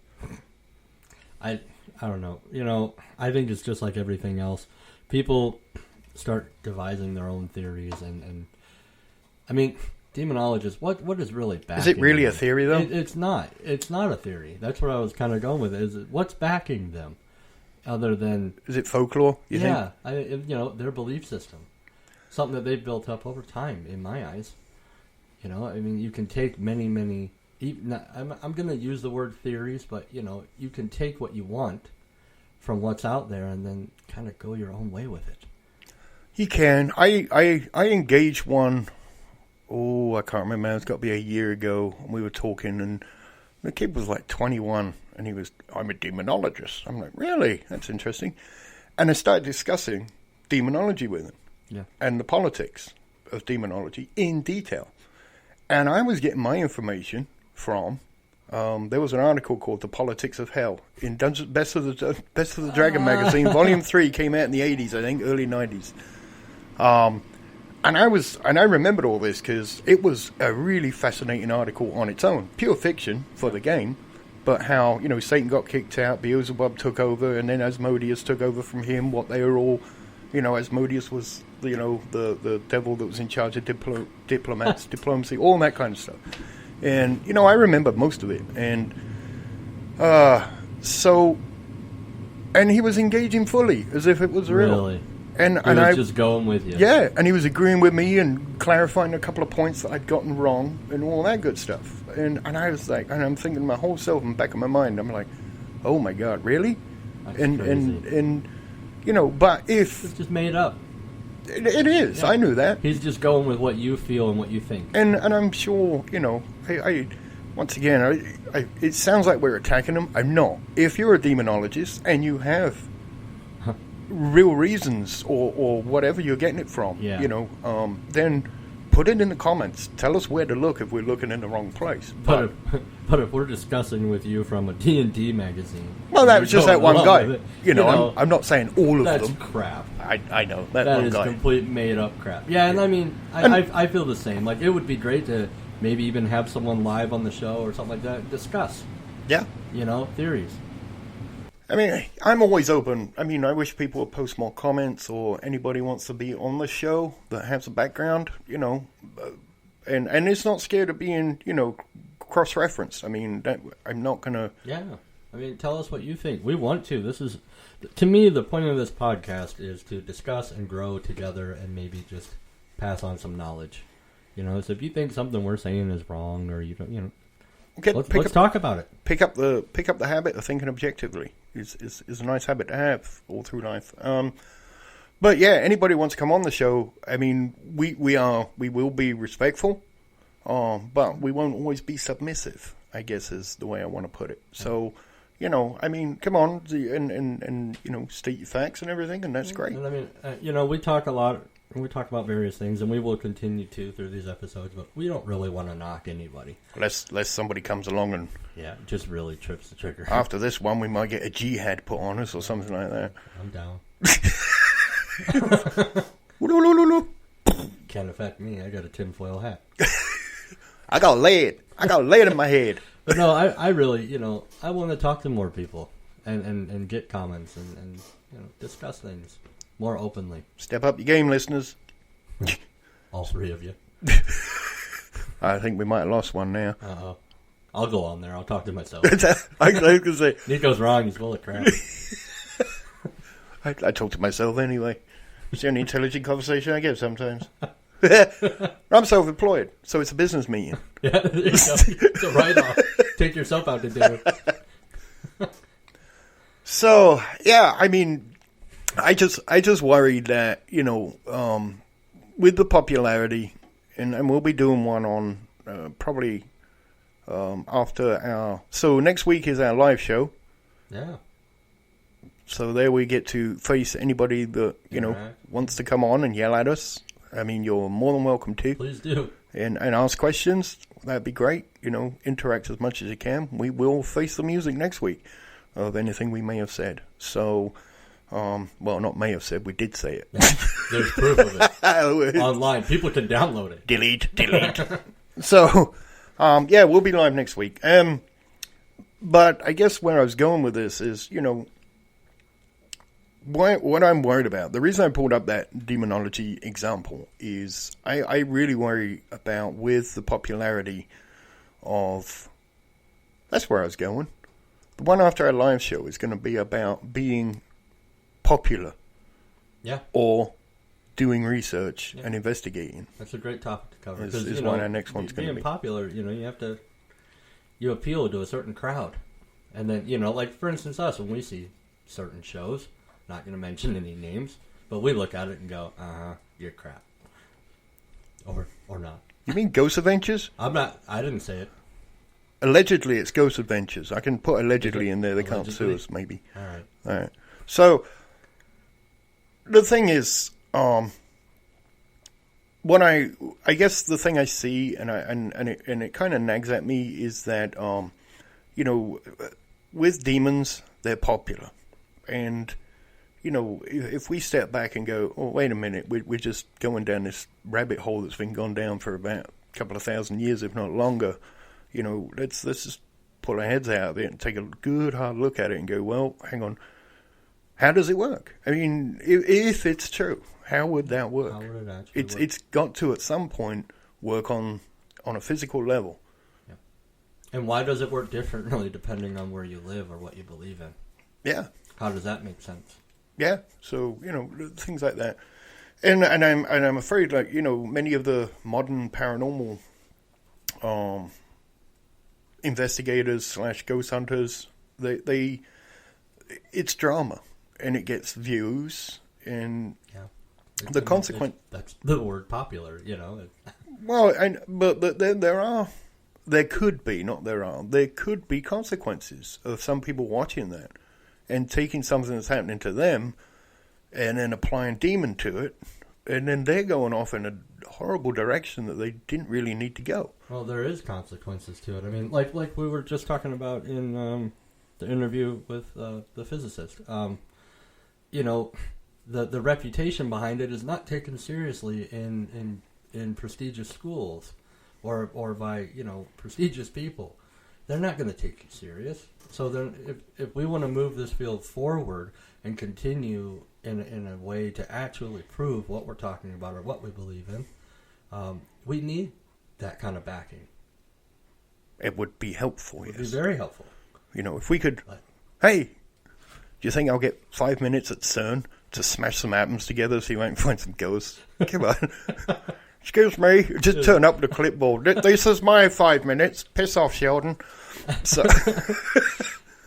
I don't know. I think it's just like everything else. People start devising their own theories, and I mean, demonologists, what is really backing? Is it really a theory, though? It's not. It's not a theory. That's where I was kind of going with it. Is what's backing them, other than... Is it folklore, you think? Yeah, their belief system. Something that they've built up over time, in my eyes. I mean, you can take many, I'm going to use the word theories, but, you can take what you want from what's out there and then kind of go your own way with it. You can. I engaged one... Oh, I can't remember. It's got to be a year ago. And we were talking, and the kid was like 21, and I'm a demonologist. I'm like, really? That's interesting. And I started discussing demonology with him, and the politics of demonology in detail. And I was getting my information from, there was an article called The Politics of Hell in Best of the Dragon magazine. Volume 3 came out in the 80s, I think, early 90s. And I remembered all this because it was a really fascinating article on its own. Pure fiction for the game, but how, Satan got kicked out, Beelzebub took over, and then Asmodeus took over from him, what they were all, Asmodeus was, the devil that was in charge of diplomacy, all that kind of stuff. And, I remember most of it. And and he was engaging fully, as if it was real. Really? And he was just going with you. Yeah, and he was agreeing with me and clarifying a couple of points that I'd gotten wrong and all that good stuff. And I was like, and I'm thinking my whole self in the back of my mind, I'm like, oh my God, really? That's And crazy. you know, but if It's just made up. it is, Yeah. I knew that. He's just going with what you feel and what you think. And I'm sure, you know, I once again, it sounds like we're attacking them. I'm not. If you're a demonologist and you have real reasons or whatever you're getting it from, Yeah. you know, then put it in the comments. Tell us where to look if we're looking in the wrong place. But if we're discussing with you from a D&D magazine... Well, that was just that one guy. It, You know, I'm not saying all of that's them. crap. I know, that That one is guy. complete made-up crap. Yeah, and I mean, I feel the same. Like, it would be great to maybe even have someone live on the show or something like that and discuss, Yeah. you know, theories. I mean, I'm always open. I mean, I wish people would post more comments or anybody wants to be on the show that has a background, you know, and it's not scared of being, you know, cross-referenced. I mean, I'm not going to... Yeah. I mean, tell us what you think. We want to. This is, to me, the point of this podcast is to discuss and grow together and maybe just pass on some knowledge. You know, so if you think something we're saying is wrong or you don't, you know, let's talk about it. Pick up the habit of thinking objectively. Is a nice habit to have all through life. But yeah, anybody wants to come on the show, I mean, we will be respectful, but we won't always be submissive, I guess is the way I want to put it. So, you know, I mean, come on, and you know, state your facts and everything, and that's great. And I mean, you know, we talk a lot, and we talk about various things, and we will continue to through these episodes, but we don't really want to knock anybody. Unless somebody comes along and... Yeah, just really trips the trigger. After this one, we might get a jihad put on us or something like that. I'm down. Can't affect me. I got a tinfoil hat. I got lead in my head. But no, I really, you know, I want to talk to more people and get comments and you know, discuss things more openly. Step up your game, listeners. All three of you. I think we might have lost one now. Uh-oh. I'll go on there. I'll talk to myself. I was going to say... Nico's wrong. He's full of crap. I talk to myself anyway. It's the only intelligent conversation I get sometimes. I'm self-employed, so it's a business meeting. Yeah, there you go. It's a write-off. Take yourself out to dinner. So, yeah, I mean, I just worry that, you know, with the popularity, and we'll be doing one on probably after our... So next week is our live show. Yeah. So there we get to face anybody that, you know, wants to come on and yell at us. I mean, you're more than welcome to. Please do. And ask questions. That'd be great. You know, interact as much as you can. We will face the music next week of anything we may have said. So, well, not may have said, we did say it. There's proof of it. Online. People can download it. Delete. So, yeah, we'll be live next week. But I guess where I was going with this is, you know, what I'm worried about, the reason I pulled up that demonology example is I really worry about with the popularity of... That's where I was going. The one after our live show is going to be about being popular. Yeah. Or doing research and investigating. That's a great topic to cover. Is what our next one's going to be. Being popular, you know, you appeal to a certain crowd. And then, you know, like, for instance, us, when we see certain shows, not going to mention any names, but we look at it and go, you're crap. Or not. You mean Ghost Adventures? I didn't say it. Allegedly, it's Ghost Adventures. I can put allegedly in there. They can't sue us, maybe. All right. So, the thing is, what I guess the thing I see, and it kind of nags at me, is that, you know, with demons, they're popular. And, you know, if we step back and go, oh, wait a minute, we're just going down this rabbit hole that's been gone down for about a couple of thousand years, if not longer, you know, let's just pull our heads out of it and take a good hard look at it and go, well, hang on, how does it work? I mean, if it's true, how would that work? How would it actually work? It's got to, at some point, work on a physical level. Yeah. And why does it work differently depending on where you live or what you believe in? Yeah. How does that make sense? Yeah. So, you know, things like that. And I'm afraid, like, you know, many of the modern paranormal investigators / ghost hunters, they it's drama, and it gets views, and Yeah. the consequence. That's the word popular, you know. Well, but there could be consequences of some people watching that and taking something that's happening to them and then applying demon to it, and then they're going off in a horrible direction that they didn't really need to go. Well, there is consequences to it. I mean, like we were just talking about in the interview with the physicist. You know, the reputation behind it is not taken seriously in prestigious schools or by, you know, prestigious people. They're not going to take you serious. So then if we want to move this field forward and continue in a way to actually prove what we're talking about or what we believe in, we need that kind of backing. It would be helpful, It would yes. be very helpful. You know, if we could... Hey, do you think I'll get 5 minutes at CERN to smash some atoms together so you might find some ghosts? Come on. Excuse me, just turn up the clipboard. This is my 5 minutes. Piss off, Sheldon. So,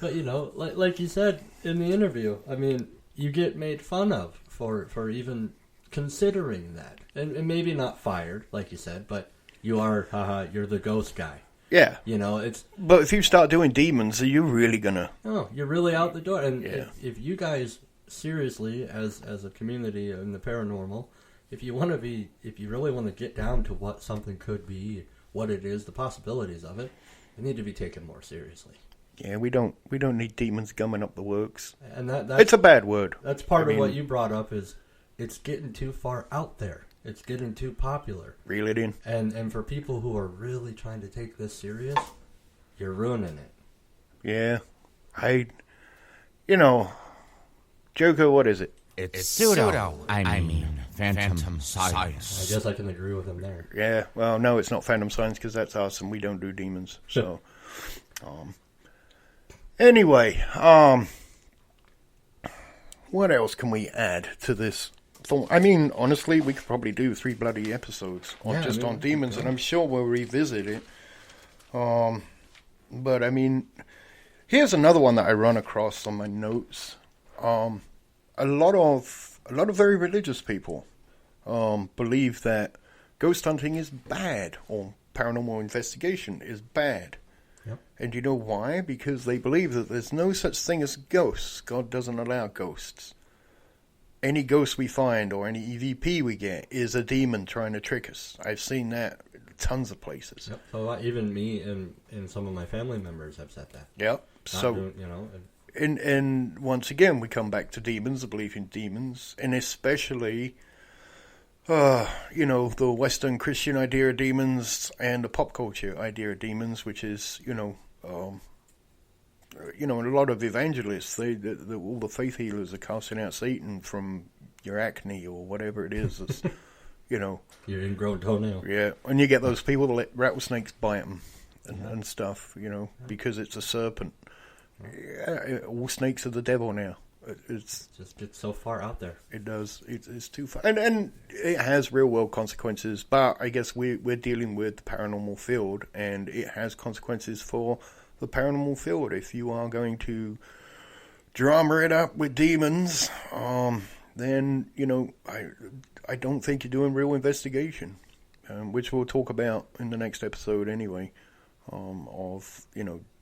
But, you know, like you said in the interview, I mean, you get made fun of for even considering that. And maybe not fired, like you said, but you are, you're the ghost guy. yeah. You know, it's... But if you start doing demons, are you really going to... No, you're really out the door. And Yeah. if you guys, seriously, as a community in the paranormal, if you really want to get down to what something could be, what it is, the possibilities of it, you need to be taken more seriously. Yeah, we don't need demons gumming up the works. And that's It's a bad word. That's part I of what mean- you brought up is it's getting too far out there. It's getting too popular. Reel it in. And for people who are really trying to take this serious, you're ruining it. Yeah. Joker, what is it? It's pseudo. I mean, phantom science. I guess I can agree with him there. Yeah, well, no, it's not Phantom Science because that's us and we don't do demons. So, anyway, what else can we add to this thought? I mean, honestly, we could probably do 3 bloody episodes on demons, and I'm sure we'll revisit it. But I mean, here's another one that I run across on my notes. A lot of very religious people believe that ghost hunting is bad, or paranormal investigation is bad. Yep. And you know why? Because they believe that there's no such thing as ghosts. God doesn't allow ghosts. Any ghost we find or any EVP we get is a demon trying to trick us. I've seen that tons of places. Yep. So even me and some of my family members have said that. Yep. So, you know... and once again, we come back to demons, the belief in demons, and especially, the Western Christian idea of demons and the pop culture idea of demons, which is, a lot of evangelists, all the faith healers are casting out Satan from your acne or whatever it is. That's, your ingrown toenail. Yeah, and you get those people that let rattlesnakes bite them and stuff, because it's a serpent. Yeah, all snakes are the devil now. It's just gets so far out there. It does. It's too far, and it has real world consequences. But I guess we're dealing with the paranormal field, and it has consequences for the paranormal field. If you are going to drama it up with demons, then I don't think you're doing real investigation, which we'll talk about in the next episode anyway. Of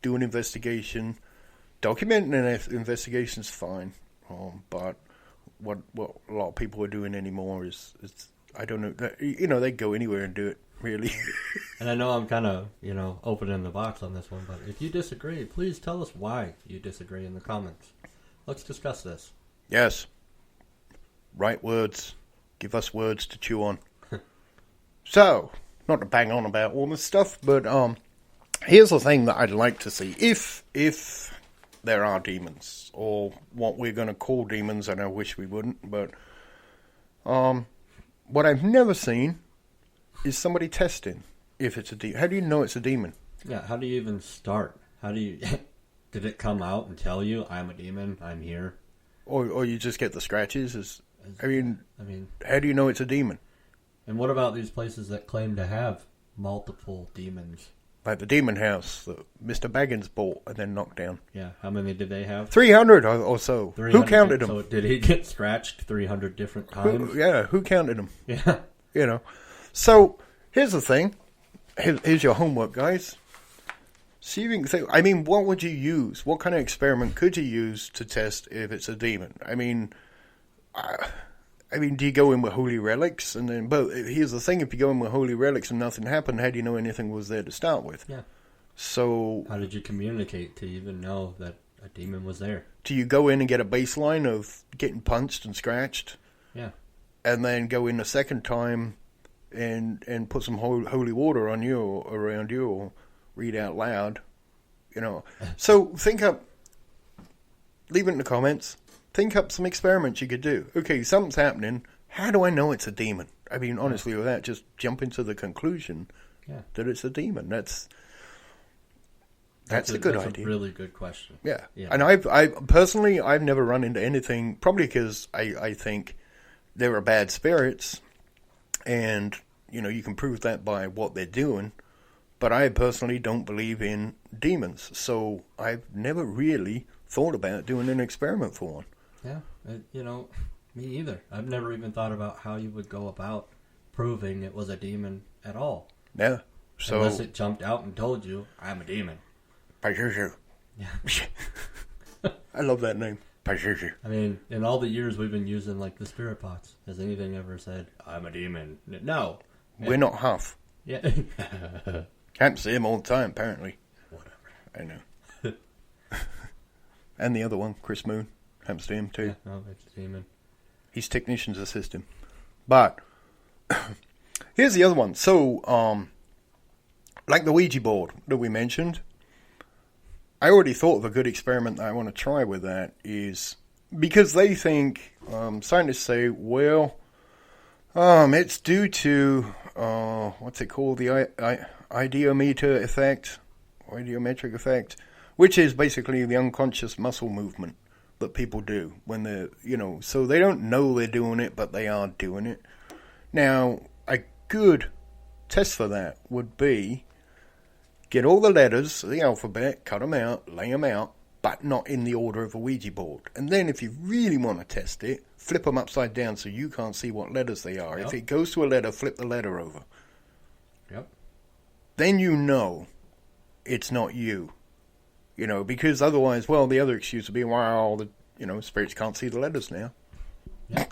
doing investigation. Documenting an investigation is fine, but what a lot of people are doing anymore is I don't know. They go anywhere and do it, really. And I know I'm kind of opening the box on this one, but if you disagree, please tell us why you disagree in the comments. Let's discuss this. Yes, right words. Give us words to chew on. So, not to bang on about all this stuff, but here's the thing that I'd like to see if there are demons, or what we're going to call demons, and I wish we wouldn't, but what I've never seen is somebody testing if it's a demon. How do you know it's a demon? Yeah, how do you even start? How do you... Did it come out and tell you, I'm a demon, I'm here? Or you just get the scratches? I mean, how do you know it's a demon? And what about these places that claim to have multiple demons Like the demon house that Mr. Baggins bought and then knocked down. Yeah, how many did they have? 300 or so. Who counted them? So did he get scratched 300 different times? Who counted them? Yeah. You know. So, here's the thing. Here's your homework, guys. See if you can think, I mean, what would you use? What kind of experiment could you use to test if it's a demon? I mean, do you go in with holy relics? But here's the thing, if you go in with holy relics and nothing happened, how do you know anything was there to start with? Yeah. So... how did you communicate to even know that a demon was there? Do you go in and get a baseline of getting punched and scratched? Yeah. And then go in a second time and put some holy water on you or around you or read out loud? You know. So think up... leave it in the comments. Think up some experiments you could do. Okay, something's happening. How do I know it's a demon? I mean, honestly, without just jumping to the conclusion that it's a demon. That's a good idea. That's a really good question. Yeah. And I personally, I've never run into anything, probably because I think there are bad spirits, and, you know, you can prove that by what they're doing, but I personally don't believe in demons, so I've never really thought about doing an experiment for one. Yeah, you know, me either. I've never even thought about how you would go about proving it was a demon at all. Yeah. So unless it jumped out and told you, I'm a demon. Pazuzu. Yeah. I love that name. Pazuzu. I mean, in all the years we've been using, like, the spirit box, has anything ever said, I'm a demon? No. We're not Huff. Yeah. Can't see him all the time, apparently. Whatever. I know. And the other one, Chris Moon. Happens to him too. Yeah, it's a demon. He's technician's assistant. But here's the other one. So, like the Ouija board that we mentioned, I already thought of a good experiment that I want to try with that is because they think, scientists say, well, it's due to what's it called, the ideometric effect, which is basically the unconscious muscle movement that people do when they're, you know, so they don't know they're doing it, but they are doing it. Now, a good test for that would be get all the letters of the alphabet, cut them out, lay them out, but not in the order of a Ouija board. And then if you really want to test it, flip them upside down so you can't see what letters they are. Yep. If it goes to a letter, flip the letter over. Yep. Then you know it's not you. You know, because otherwise, well, the other excuse would be, well, the, you know, spirits can't see the letters now. Yeah.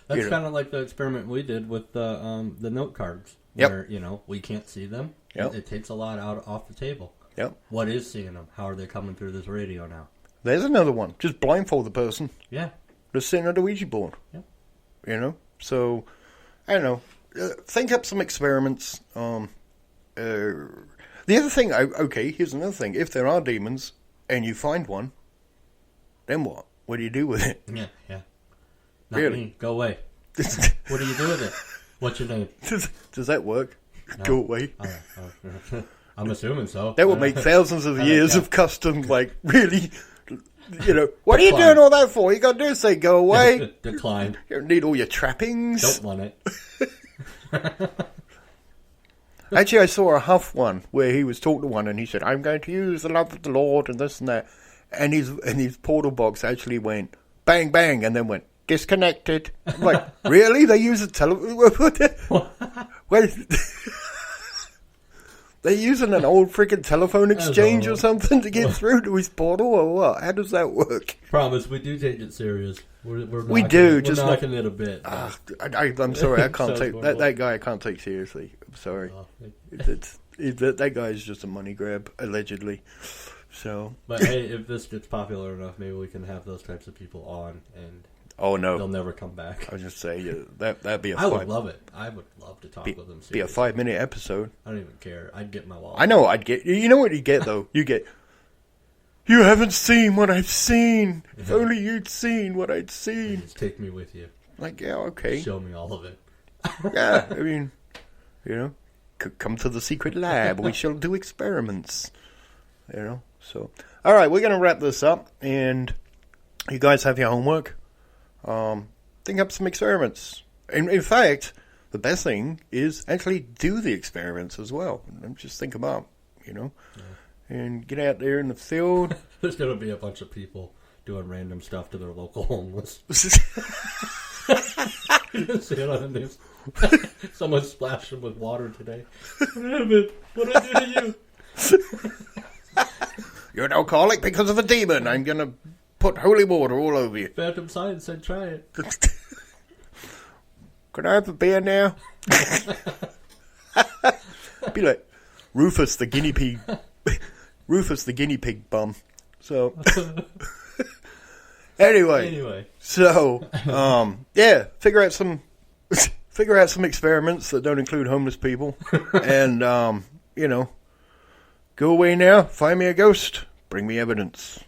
That's kind of like the experiment we did with the note cards. Where, you know, we can't see them. Yep. It takes a lot off the table. Yep. What is seeing them? How are they coming through this radio now? There's another one. Just blindfold the person. Yeah. Just sitting at a Ouija board. Yep. You know? So, I don't know. Think up some experiments. The other thing, okay, here's another thing. If there are demons and you find one, then what? What do you do with it? Yeah. Not Really? me. Go away. What do you do with it? What's your name? Does that work? No. Go away. I'm assuming so. That would make thousands of years of custom, like, really, you know, what are you Decline. doing all that for? You got to do is say, go away. Declined. You don't need all your trappings. Don't want it. Actually, I saw a Huff one where he was talking to one and he said, I'm going to use the love of the Lord and this and that. And his portal box actually went bang, bang, and then went disconnected. I'm like, really? They use a telephone? They're using an old freaking telephone exchange or something to get through to his portal or what? How does that work? Promise, we do take it serious. We're knocking it a bit. I'm sorry, I can't take that guy. I can't take seriously. I'm sorry. That guy is just a money grab, allegedly. So, but hey, if this gets popular enough, maybe we can have those types of people on, and they'll never come back. I was just saying that'd be. I would love it. I would love to talk with them. Seriously. Be a 5-minute episode. I don't even care. I'd get my wallet. I know. I'd get. You know what you get though? You get. You haven't seen what I've seen. If only you'd seen what I'd seen. Just take me with you. Like, yeah, okay. Show me all of it. Yeah, I mean, you know, come to the secret lab. We shall do experiments. You know, so. All right, we're going to wrap this up. And you guys have your homework. Think up some experiments. In fact, the best thing is actually do the experiments as well. Don't just think about, you know, and get out there in the field. There's going to be a bunch of people doing random stuff to their local homeless. You didn't see it on the news. Someone splashed him with water today. What happened? What did I do to you? You're an alcoholic because of a demon. I'm going to put holy water all over you. Phantom Science said try it. Could I have a beer now? Be like Rufus the guinea pig. Rufus the guinea pig bum. So anyway. So figure out some experiments that don't include homeless people, and go away now. Find me a ghost. Bring me evidence.